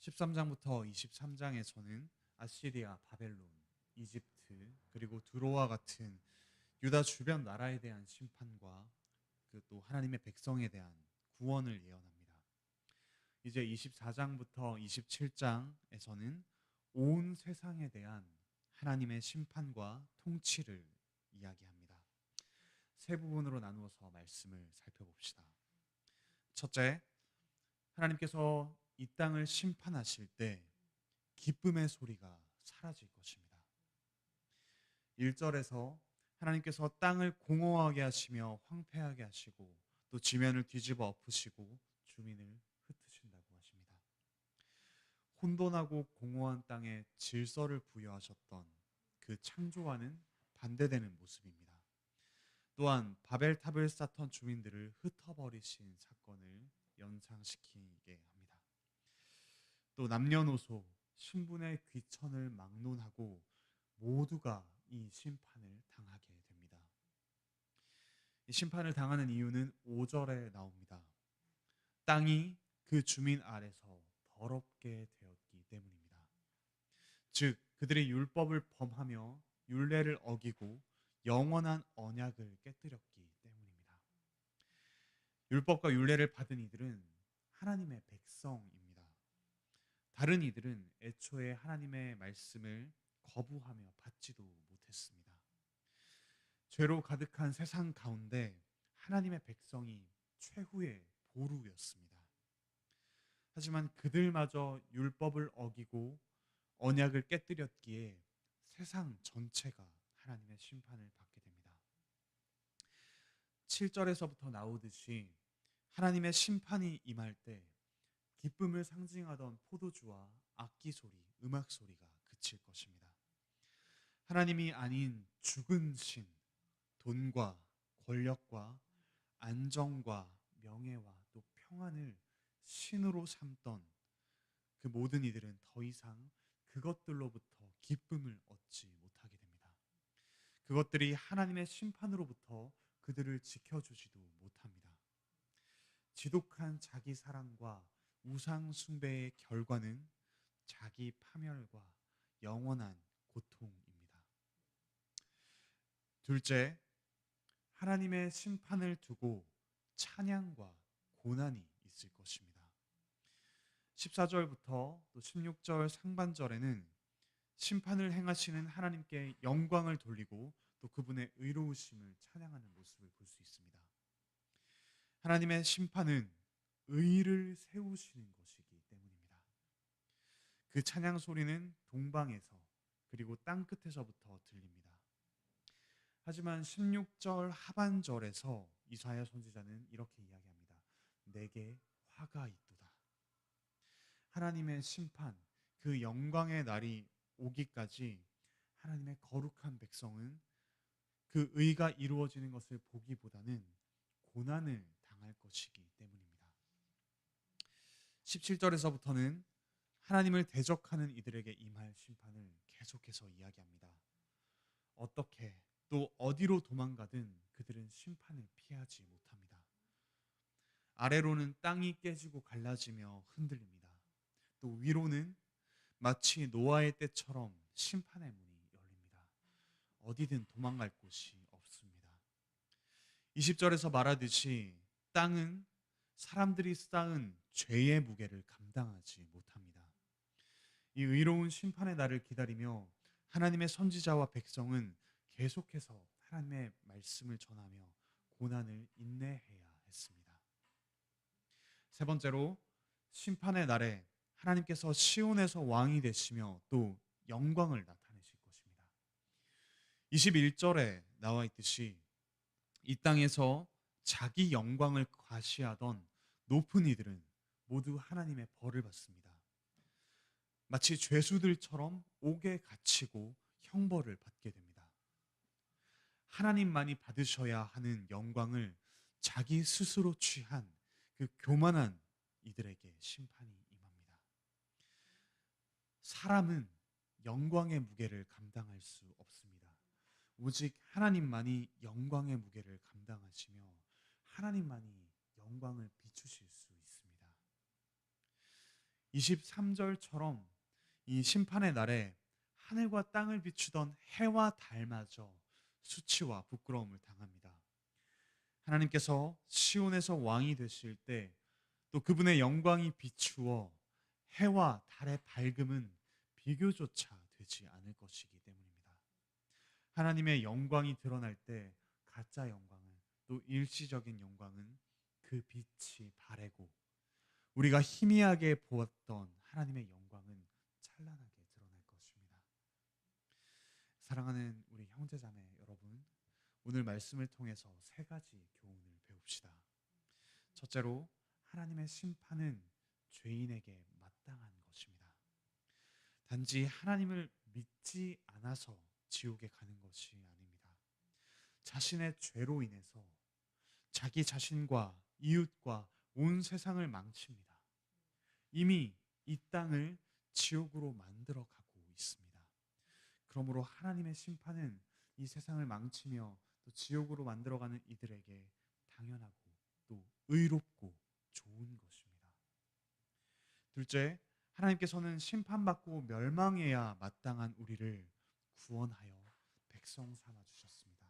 13장부터 23장에서는 아시리아, 바벨론, 이집트, 그리고 두로와 같은 유다 주변 나라에 대한 심판과 그 또 하나님의 백성에 대한 구원을 예언합니다. 이제 24장부터 27장에서는 온 세상에 대한 하나님의 심판과 통치를 이야기합니다. 세 부분으로 나누어서 말씀을 살펴봅시다. 첫째, 하나님께서 이 땅을 심판하실 때 기쁨의 소리가 사라질 것입니다. 1절에서 하나님께서 땅을 공허하게 하시며 황폐하게 하시고 또 지면을 뒤집어 엎으시고 주민을 흩으신다고 하십니다. 혼돈하고 공허한 땅에 질서를 부여하셨던 그 창조와는 반대되는 모습입니다. 또한 바벨탑을 쌓던 주민들을 흩어버리신 사건을 연상시키게 합니다. 또 남녀노소, 신분의 귀천을 막론하고 모두가 이 심판을 당하게 됩니다. 이 심판을 당하는 이유는 5절에 나옵니다. 땅이 그 주민 아래서 더럽게 되었기 때문입니다. 즉 그들이 율법을 범하며 율례를 어기고 영원한 언약을 깨뜨렸기 때문입니다. 율법과 율례를 받은 이들은 하나님의 백성입니다. 다른 이들은 애초에 하나님의 말씀을 거부하며 받지도 못했습니다. 죄로 가득한 세상 가운데 하나님의 백성이 최후의 보루였습니다. 하지만 그들마저 율법을 어기고 언약을 깨뜨렸기에 세상 전체가 하나님의 심판을 받게 됩니다. 7절에서부터 나오듯이 하나님의 심판이 임할 때 기쁨을 상징하던 포도주와 악기 소리, 음악 소리가 그칠 것입니다. 하나님이 아닌 죽은 신, 돈과 권력과 안정과 명예와 또 평안을 신으로 삼던 그 모든 이들은 더 이상 그것들로부터 기쁨을 얻지 못하게 됩니다. 그것들이 하나님의 심판으로부터 그들을 지켜주지도 못합니다. 지독한 자기 사랑과 우상 숭배의 결과는 자기 파멸과 영원한 고통입니다. 둘째, 하나님의 심판을 두고 찬양과 고난이 있을 것입니다. 14절부터 또 16절 상반절에는 심판을 행하시는 하나님께 영광을 돌리고 또 그분의 의로우심을 찬양하는 모습을 볼 수 있습니다. 하나님의 심판은 의를 세우시는 것이기 때문입니다. 그 찬양 소리는 동방에서 그리고 땅 끝에서부터 들립니다. 하지만 16절 하반절에서 이사야 선지자는 이렇게 이야기합니다. 내게 화가 있도다. 하나님의 심판, 그 영광의 날이 오기까지 하나님의 거룩한 백성은 그 의가 이루어지는 것을 보기보다는 고난을 당할 것이기 때문입니다. 17절에서부터는 하나님을 대적하는 이들에게 임할 심판을 계속해서 이야기합니다. 어떻게 또 어디로 도망가든 그들은 심판을 피하지 못합니다. 아래로는 땅이 깨지고 갈라지며 흔들립니다. 또 위로는 마치 노아의 때처럼 심판의 문이 열립니다. 어디든 도망갈 곳이 없습니다. 20절에서 말하듯이 땅은 사람들이 쌓은 죄의 무게를 감당하지 못합니다. 이 의로운 심판의 날을 기다리며 하나님의 선지자와 백성은 계속해서 하나님의 말씀을 전하며 고난을 인내해야 했습니다. 세 번째로 심판의 날에 하나님께서 시온에서 왕이 되시며 또 영광을 나타내실 것입니다. 21절에 나와 있듯이 이 땅에서 자기 영광을 과시하던 높은 이들은 모두 하나님의 벌을 받습니다. 마치 죄수들처럼 옥에 갇히고 형벌을 받게 됩니다. 하나님만이 받으셔야 하는 영광을 자기 스스로 취한 그 교만한 이들에게 심판이 임합니다. 사람은 영광의 무게를 감당할 수 없습니다. 오직 하나님만이 영광의 무게를 감당하시며 하나님만이 영광을 비추실 수 있습니다. 23절처럼 이 심판의 날에 하늘과 땅을 비추던 해와 달마저 수치와 부끄러움을 당합니다. 하나님께서 시온에서 왕이 되실 때 또 그분의 영광이 비추어 해와 달의 밝음은 비교조차 되지 않을 것이기 때문입니다. 하나님의 영광이 드러날 때 가짜 영광은 또 일시적인 영광은 그 빛이 바래고 우리가 희미하게 보았던 하나님의 영광은 찬란하게 드러날 것입니다. 사랑하는 우리 형제자매 여러분, 오늘 말씀을 통해서 세 가지 교훈을 배웁시다. 첫째로 하나님의 심판은 죄인에게 마땅한 것입니다. 단지 하나님을 믿지 않아서 지옥에 가는 것이 아닙니다. 자신의 죄로 인해서 자기 자신과 이웃과 온 세상을 망칩니다. 이미 이 땅을 지옥으로 만들어 가고 있습니다. 그러므로 하나님의 심판은 이 세상을 망치며 또 지옥으로 만들어가는 이들에게 당연하고 또 의롭고 좋은 것입니다. 둘째, 하나님께서는 심판받고 멸망해야 마땅한 우리를 구원하여 백성 삼아 주셨습니다.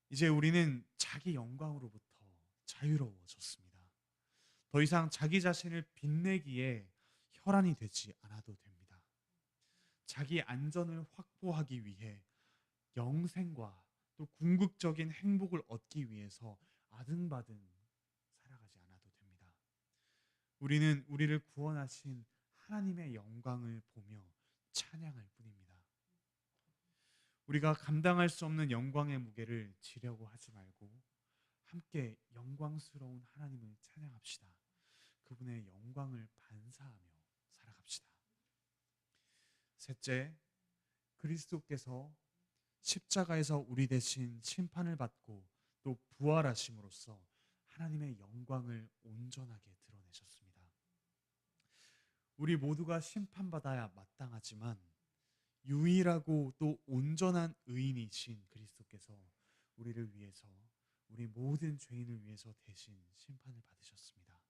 이제 우리는 자기 영광으로부터 자유로워졌습니다. 더 이상 자기 자신을 빛내기에 혈안이 되지 않아도 됩니다. 자기 안전을 확보하기 위해 영생과 또 궁극적인 행복을 얻기 위해서 아등바등 살아가지 않아도 됩니다. 우리는 우리를 구원하신 하나님의 영광을 보며 찬양할 뿐입니다. 우리가 감당할 수 없는 영광의 무게를 지려고 하지 말고 함께 영광스러운 하나님을 찬양합시다. 그분의 영광을 반사하며 살아갑시다. 셋째, 그리스도께서 십자가에서 우리 대신 심판을 받고 또 부활하심으로써 하나님의 영광을 온전하게 드러내셨습니다. 우리 모두가 심판받아야 마땅하지만 유일하고 또 온전한 의인이신 그리스도께서 우리를 위해서 우리 모든 죄인을 위해서 대신 심판을 받으셨습니다.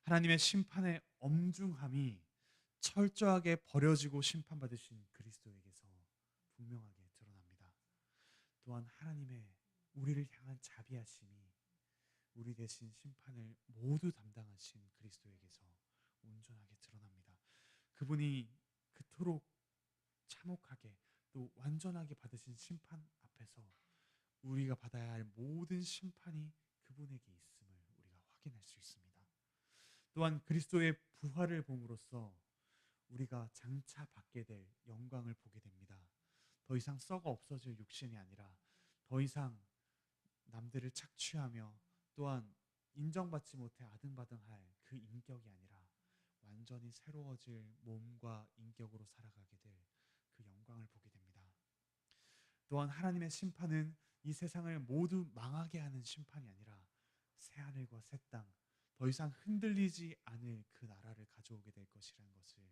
하나님의 심판의 엄중함이 철저하게 버려지고 심판받으신 그리스도에게서 분명하게 드러납니다. 또한 하나님의 우리를 향한 자비하심이 우리 대신 심판을 모두 담당하신 그리스도에게서 온전하게 드러납니다. 그분이 그토록 참혹하게 또 완전하게 받으신 심판 앞에서 우리가 받아야 할 모든 심판이 그분에게 있음을 우리가 확인할 수 있습니다. 또한 그리스도의 부활을 봄으로써 우리가 장차 받게 될 영광을 보게 됩니다. 더 이상 썩어 없어질 육신이 아니라 더 이상 남들을 착취하며 또한 인정받지 못해 아등바등할 그 인격이 아니라 완전히 새로워질 몸과 인격으로 살아가게 될 그 영광을 보게 됩니다. 또한 하나님의 심판은 이 세상을 모두 망하게 하는 심판이 아니라 새하늘과 새 땅, 더 이상 흔들리지 않을 그 나라를 가져오게 될 것이라는 것을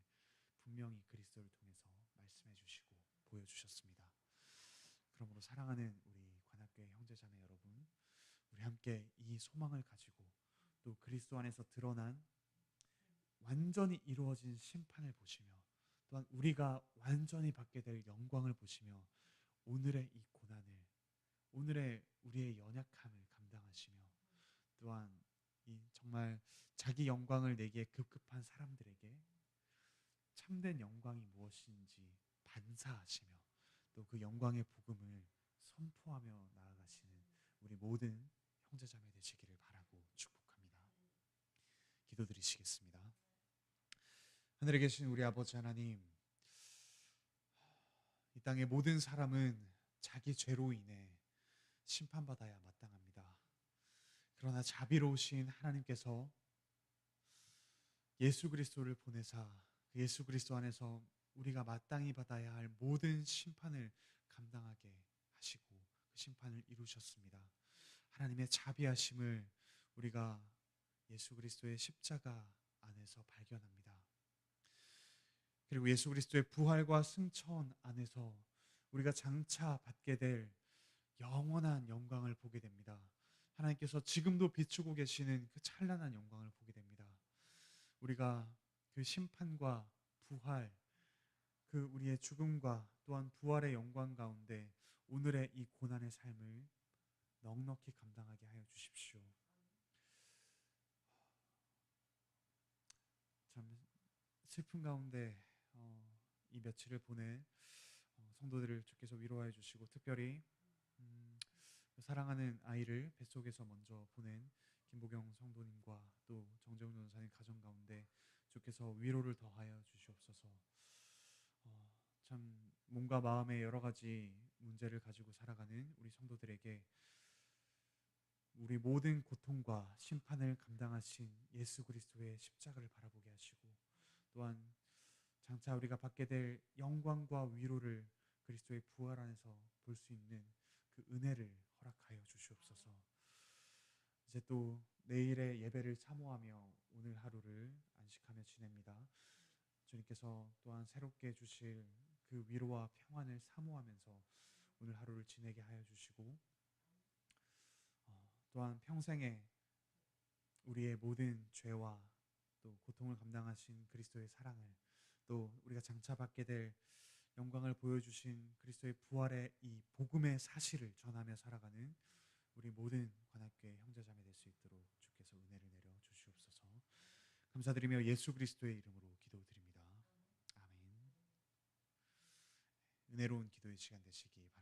분명히 그리스도를 통해서 말씀해 주시고 보여주셨습니다. 그러므로 사랑하는 우리 관악교회 형제자매 여러분, 우리 함께 이 소망을 가지고 또 그리스도 안에서 드러난 완전히 이루어진 심판을 보시며 또한 우리가 완전히 받게 될 영광을 보시며 오늘의 이 고난을, 오늘의 우리의 연약함을 감당하시며 또한 이 정말 자기 영광을 내기에 급급한 사람들에게 참된 영광이 무엇인지 반사하시며 또 그 영광의 복음을 선포하며 나아가시는 우리 모든 형제자매 되시기를 바라고 축복합니다. 기도드리시겠습니다. 하늘에 계신 우리 아버지 하나님, 이 땅의 모든 사람은 자기 죄로 인해 심판받아야 마땅합니다. 그러나 자비로우신 하나님께서 예수 그리스도를 보내사 그 예수 그리스도 안에서 우리가 마땅히 받아야 할 모든 심판을 감당하게 하시고 그 심판을 이루셨습니다. 하나님의 자비하심을 우리가 예수 그리스도의 십자가 안에서 발견합니다. 그리고 예수 그리스도의 부활과 승천 안에서 우리가 장차 받게 될 영원한 영광을 보게 됩니다. 하나님께서 지금도 비추고 계시는 그 찬란한 영광을 보게 됩니다. 우리가 그 심판과 부활, 그 우리의 죽음과 또한 부활의 영광 가운데 오늘의 이 고난의 삶을 넉넉히 감당하게 하여 주십시오. 참 슬픈 가운데 이 며칠을 보낸 성도들을 주께서 위로하여 주시고, 특별히 사랑하는 아이를 뱃속에서 먼저 보낸 김보경 성도님과 또 정재훈 전사님 가정 가운데 주께서 위로를 더하여 주시옵소서. 참 몸과 마음의 여러 가지 문제를 가지고 살아가는 우리 성도들에게 우리 모든 고통과 심판을 감당하신 예수 그리스도의 십자가를 바라보게 하시고, 또한 장차 우리가 받게 될 영광과 위로를 그리스도의 부활 안에서 볼 수 있는 그 은혜를 허락하여 주시옵소서. 이제 또 내일의 예배를 사모하며 오늘 하루를 안식하며 지냅니다. 주님께서 또한 새롭게 주실 그 위로와 평안을 사모하면서 오늘 하루를 지내게 하여 주시고, 또한 평생에 우리의 모든 죄와 또 고통을 감당하신 그리스도의 사랑을, 또 우리가 장차 받게 될 영광을 보여주신 그리스도의 부활의 이 복음의 사실을 전하며 살아가는 우리 모든 관악교회 형제자매 될 수 있도록 주께서 은혜를 내려 주시옵소서. 감사드리며 예수 그리스도의 이름으로 기도드립니다. 아멘. 은혜로운 기도의 시간 되시기 바랍니다.